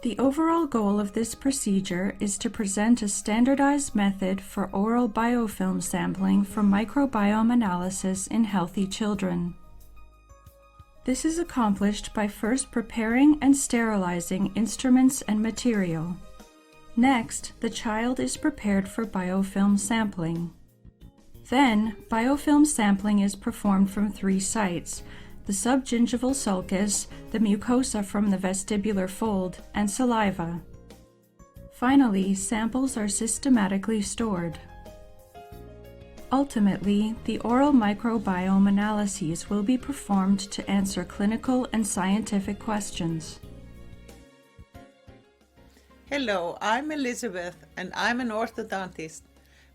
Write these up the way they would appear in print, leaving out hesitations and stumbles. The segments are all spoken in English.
The overall goal of this procedure is to present a standardized method for oral biofilm sampling for microbiome analysis in healthy children. This is accomplished by first preparing and sterilizing instruments and material. Next, the child is prepared for biofilm sampling. Then, biofilm sampling is performed from 3 sites: the subgingival sulcus, the mucosa from the vestibular fold, and saliva. Finally, samples are systematically stored. Ultimately, the oral microbiome analyses will be performed to answer clinical and scientific questions. Hello, I'm Elisabeth and I'm an orthodontist.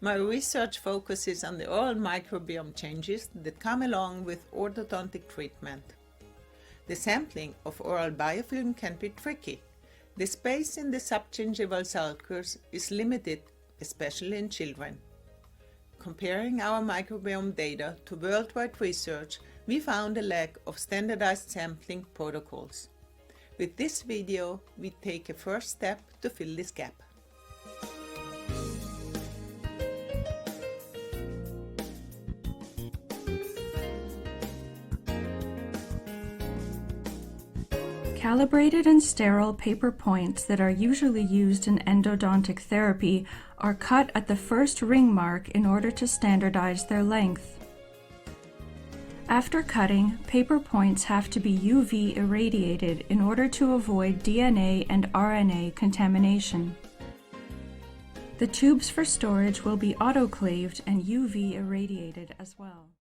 My research focuses on the oral microbiome changes that come along with orthodontic treatment. The sampling of oral biofilm can be tricky. The space in the subgingival sulcus is limited, especially in children. Comparing our microbiome data to worldwide research, we found a lack of standardized sampling protocols. With this video, we take a first step to fill this gap. Calibrated and sterile paper points that are usually used in endodontic therapy are cut at the first ring mark in order to standardize their length. After cutting, paper points have to be UV irradiated in order to avoid DNA and RNA contamination. The tubes for storage will be autoclaved and UV irradiated as well.